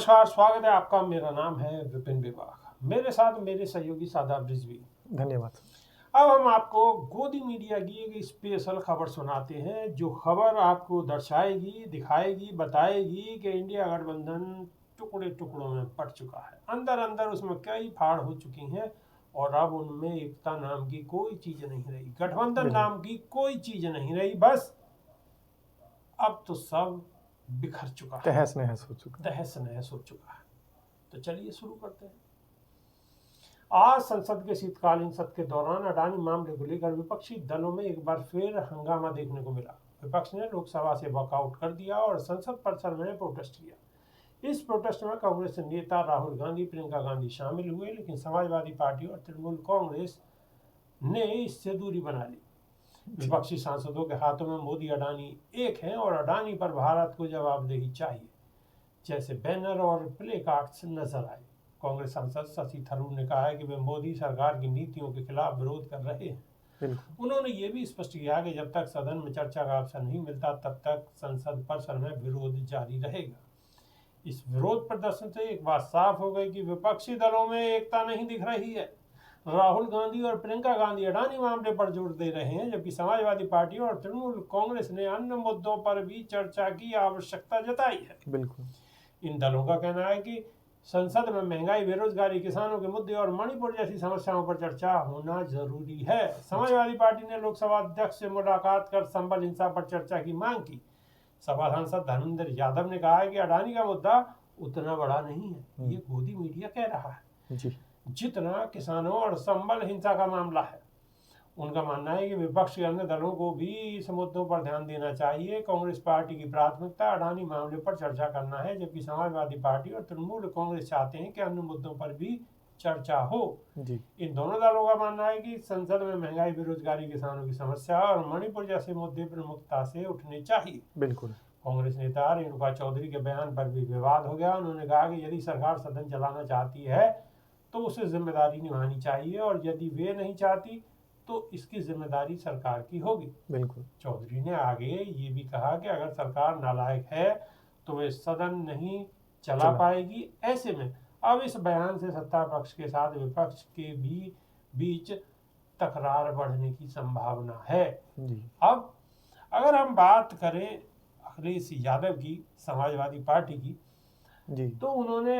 नमस्कार, स्वागत है आपका। मेरा नाम है विपिन विवाग। मेरे साथ मेरे सहयोगी शादाब रिजवी। धन्यवाद। अब हम आपको गोदी मीडिया की एक स्पेशल खबर सुनाते हैं, जो खबर आपको दर्शाएगी, दिखाएगी, बताएगी कि इंडिया गठबंधन टुकड़े टुकड़ों में पट चुका है। अंदर अंदर उसमें कई फाड़ हो चुकी हैं और अब उनमें एकता नाम की कोई चीज नहीं रही, गठबंधन नाम की कोई चीज नहीं रही। बस अब तो सब बिखर चुका है, तहस नहस हो चुका है। तो चलिए शुरू करते हैं। आज संसद के शीतकालीन सत्र के दौरान अडानी मामले को लेकर विपक्षी दलों में एक बार फिर हंगामा देखने को मिला। विपक्ष ने लोकसभा से वॉकआउट कर दिया और संसद परिसर में प्रोटेस्ट किया। इस प्रोटेस्ट में कांग्रेस नेता राहुल गांधी, प्रियंका गांधी शामिल हुए, लेकिन समाजवादी पार्टी और तृणमूल कांग्रेस ने इससे दूरी बना ली। विपक्षी सांसदों के हाथों में मोदी अडानी एक हैं और अडानी पर भारत को जवाबदेही चाहिए जैसे बैनर और प्ले कार्ड्स नजर आए। कांग्रेस सांसद शशि थरूर ने कहा है कि वे मोदी सरकार की नीतियों के खिलाफ विरोध कर रहे हैं। उन्होंने ये भी स्पष्ट किया कि जब तक सदन में चर्चा का अवसर नहीं मिलता तब तक संसद परिसर में विरोध जारी रहेगा। इस विरोध प्रदर्शन से एक बात साफ हो गई कि विपक्षी दलों में एकता नहीं दिख रही है। राहुल गांधी और प्रियंका गांधी अडानी मामले पर जोर दे रहे हैं, जबकि समाजवादी पार्टी और तृणमूल कांग्रेस ने अन्य मुद्दों पर भी चर्चा की आवश्यकता जताई है। बिल्कुल। इन दलों का कहना है कि संसद में महंगाई, बेरोजगारी, किसानों के मुद्दे और मणिपुर जैसी समस्याओं पर चर्चा होना जरूरी है। समाजवादी पार्टी ने लोकसभा अध्यक्ष से मुलाकात कर संबल हिंसा पर चर्चा की मांग की। सपा सांसद धर्मेंद्र यादव ने कहा है कि अडानी का मुद्दा उतना बड़ा नहीं है, ये गोदी मीडिया कह रहा है जी, जितना किसानों और संबल हिंसा का मामला है। उनका मानना है कि विपक्ष के अन्य दलों को भी इस मुद्दों पर ध्यान देना चाहिए। कांग्रेस पार्टी की प्राथमिकता अडानी मामले पर चर्चा करना है, जबकि समाजवादी पार्टी और तृणमूल कांग्रेस चाहते हैं कि अन्य मुद्दों पर भी चर्चा हो जी। इन दोनों दलों का मानना है कि संसद में महंगाई, बेरोजगारी, किसानों की समस्या और मणिपुर जैसे मुद्दे प्रमुखता से उठने चाहिए। बिल्कुल। कांग्रेस नेता रेणुका चौधरी के बयान पर भी विवाद हो गया। उन्होंने कहा कि यदि सरकार सदन चलाना चाहती है तो उसे जिम्मेदारी निभानी चाहिए और यदि वे नहीं चाहती तो इसकी जिम्मेदारी सरकार की होगी। बिल्कुल। चौधरी ने आगे ये भी कहा कि अगर सरकार नालायक है तो वे सदन नहीं चला पाएगी। ऐसे में अब इस बयान से सत्ता पक्ष के साथ विपक्ष के भी बीच तकरार बढ़ने की संभावना है जी। अब अगर हम बात करें अखिलेश यादव की, समाजवादी पार्टी की, जी, तो उन्होंने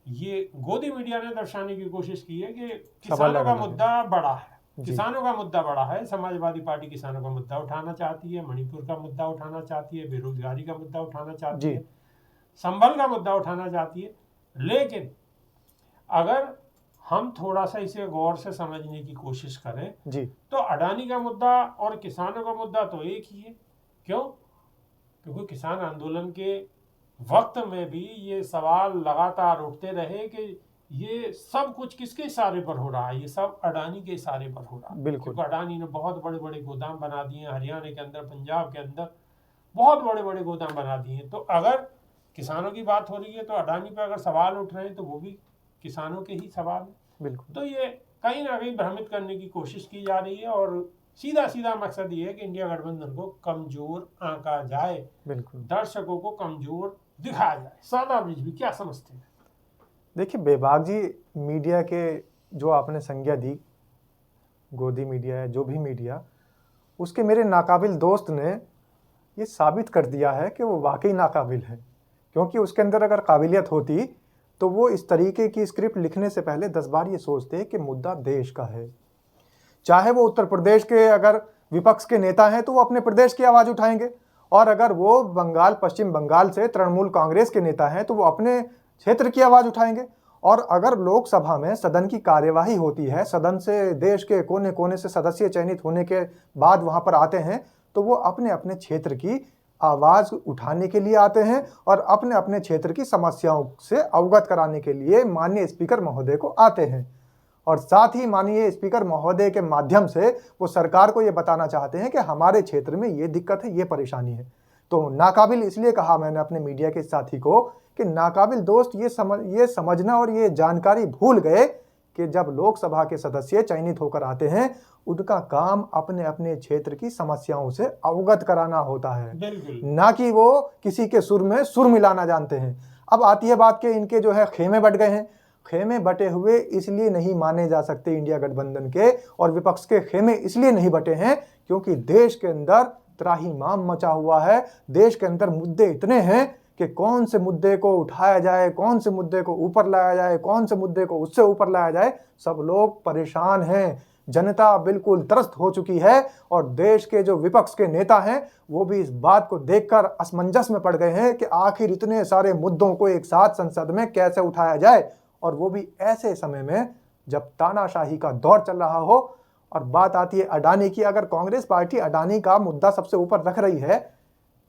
ये गोदी मीडिया ने दर्शाने की कोशिश की है कि किसानों का मुद्दा बड़ा है, किसानों का मुद्दा बड़ा है। समाजवादी पार्टी किसानों का मुद्दा उठाना चाहती है, मणिपुर का मुद्दा उठाना चाहती है, बेरोजगारी का मुद्दा उठाना चाहती है, संबल का मुद्दा उठाना चाहती है। लेकिन अगर हम थोड़ा सा इसे गौर से समझने की कोशिश करें जी, तो अडानी का मुद्दा और किसानों का मुद्दा तो एक ही है। क्यों? क्योंकि किसान आंदोलन के वक्त में भी ये सवाल लगातार उठते रहे कि ये सब कुछ किसके इशारे पर हो रहा है, ये सब अडानी के इशारे पर हो रहा है। बिल्कुल। क्योंकि अडानी ने बहुत बड़े बड़े गोदाम बना दिए हैं हरियाणा के अंदर, पंजाब के अंदर बहुत बड़े बड़े गोदाम बना दिए हैं। तो अगर किसानों की बात हो रही है तो अडानी पर अगर सवाल उठ रहे हैं तो वो भी किसानों के ही सवाल है। बिल्कुल। तो ये कहीं ना कहीं भ्रमित करने की कोशिश की जा रही है और सीधा सीधा मकसद ये है कि इंडिया गठबंधन को कमजोर आंका जाए, बिल्कुल, दर्शकों को कमजोर दिखाया जाए। सादा ब्रिज भी क्या समझते हैं? देखिए बेबाक जी, मीडिया के जो आपने संज्ञा दी, गोदी मीडिया है जो भी मीडिया, उसके मेरे नाकाबिल दोस्त ने ये साबित कर दिया है कि वो वाकई नाकाबिल है। क्योंकि उसके अंदर अगर काबिलियत होती तो वो इस तरीके की स्क्रिप्ट लिखने से पहले 10 बार ये सोचते कि मुद्दा देश का है। चाहे वो उत्तर प्रदेश के अगर विपक्ष के नेता हैं तो वो अपने प्रदेश की आवाज़ उठाएंगे, और अगर वो बंगाल, पश्चिम बंगाल से तृणमूल कांग्रेस के नेता हैं तो वो अपने क्षेत्र की आवाज़ उठाएंगे। और अगर लोकसभा में सदन की कार्यवाही होती है, सदन से देश के कोने कोने से सदस्य चयनित होने के बाद वहाँ पर आते हैं, तो वो अपने अपने क्षेत्र की आवाज़ उठाने के लिए आते हैं और अपने अपने क्षेत्र की समस्याओं से अवगत कराने के लिए माननीय स्पीकर महोदय को आते हैं। और साथ ही माननीय स्पीकर महोदय के माध्यम से वो सरकार को ये बताना चाहते हैं कि हमारे क्षेत्र में ये दिक्कत है, ये परेशानी है। तो नाकाबिल इसलिए कहा मैंने अपने मीडिया के साथी को कि नाकाबिल दोस्त ये समझना और ये जानकारी भूल गए कि जब लोकसभा के सदस्य चयनित होकर आते हैं, उनका काम अपने अपने क्षेत्र की समस्याओं से अवगत कराना होता है, ना कि वो किसी के सुर में सुर मिलाना जानते हैं। अब आती है बात के इनके जो है खेमे बट गए हैं। खेमे बटे हुए इसलिए नहीं माने जा सकते इंडिया गठबंधन के, और विपक्ष के खेमे इसलिए नहीं बटे हैं क्योंकि देश के अंदर त्राहिमाम मचा हुआ है। देश के अंदर मुद्दे इतने हैं कि कौन से मुद्दे को उठाया जाए, कौन से मुद्दे को ऊपर लाया जाए, कौन से मुद्दे को उससे ऊपर लाया जाए, सब लोग परेशान हैं। जनता बिल्कुल त्रस्त हो चुकी है और देश के जो विपक्ष के नेता हैं वो भी इस बात को देखकर असमंजस में पड़ गए हैं कि आखिर इतने सारे मुद्दों को एक साथ संसद में कैसे उठाया जाए, और वो भी ऐसे समय में जब तानाशाही का दौर चल रहा हो। और बात आती है अडानी की। अगर कांग्रेस पार्टी अडानी का मुद्दा सबसे ऊपर रख रही है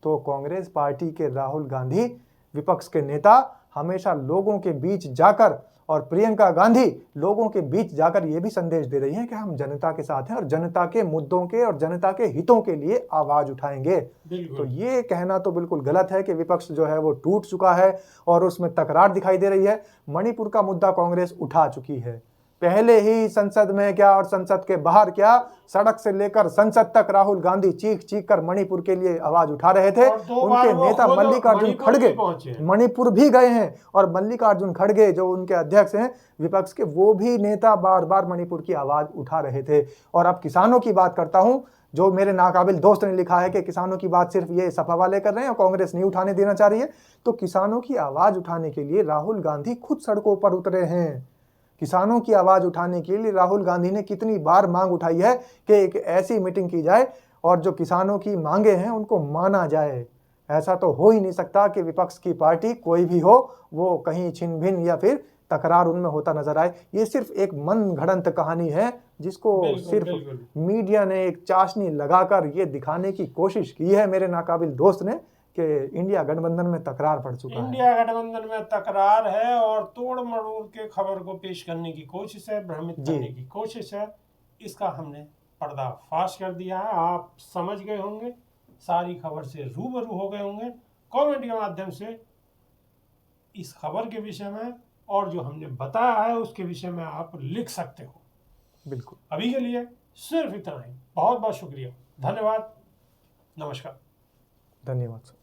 तो कांग्रेस पार्टी के राहुल गांधी विपक्ष के नेता हमेशा लोगों के बीच जाकर, और प्रियंका गांधी लोगों के बीच जाकर ये भी संदेश दे रही हैं कि हम जनता के साथ हैं और जनता के मुद्दों के और जनता के हितों के लिए आवाज उठाएंगे। तो ये कहना तो बिल्कुल गलत है कि विपक्ष जो है वो टूट चुका है और उसमें तकरार दिखाई दे रही है। मणिपुर का मुद्दा कांग्रेस उठा चुकी है पहले ही, संसद में क्या और संसद के बाहर क्या, सड़क से लेकर संसद तक राहुल गांधी चीख चीख कर मणिपुर के लिए आवाज उठा रहे थे। उनके नेता मल्लिकार्जुन खड़गे मणिपुर भी गए हैं, और मल्लिकार्जुन खड़गे जो उनके अध्यक्ष हैं विपक्ष के, वो भी नेता बार बार मणिपुर की आवाज उठा रहे थे। और अब किसानों की बात करता हूं, जो मेरे नाकाबिल दोस्त ने लिखा है कि किसानों की बात सिर्फ ये सपा वाले कर रहे हैं और कांग्रेस नहीं उठाने देना चाह रही है, तो किसानों की आवाज उठाने के लिए राहुल गांधी खुद सड़कों पर उतरे हैं। किसानों की आवाज उठाने के लिए राहुल गांधी ने कितनी बार मांग उठाई है कि एक ऐसी मीटिंग की जाए और जो किसानों की मांगे हैं उनको माना जाए। ऐसा तो हो ही नहीं सकता कि विपक्ष की पार्टी कोई भी हो वो कहीं छिन भिन या फिर तकरार उनमें होता नजर आए। ये सिर्फ एक मन घड़ंत कहानी है जिसको सिर्फ मीडिया ने एक चाशनी लगाकर ये दिखाने की कोशिश की है मेरे नाकाबिल दोस्त ने कि इंडिया गठबंधन में तकरार पड़ चुका है। इंडिया गठबंधन में तकरार है और तोड़ मरोड़ के खबर को पेश करने की कोशिश है, भ्रमित करने की कोशिश है। इसका हमने पर्दाफाश कर दिया है। आप समझ गए होंगे, सारी खबर से रूबरू हो गए होंगे। कमेंट के माध्यम से इस खबर के विषय में और जो हमने बताया है उसके विषय में आप लिख सकते हो। बिल्कुल। अभी के लिए सिर्फ इतना ही। बहुत बहुत शुक्रिया, धन्यवाद, नमस्कार। धन्यवाद सर।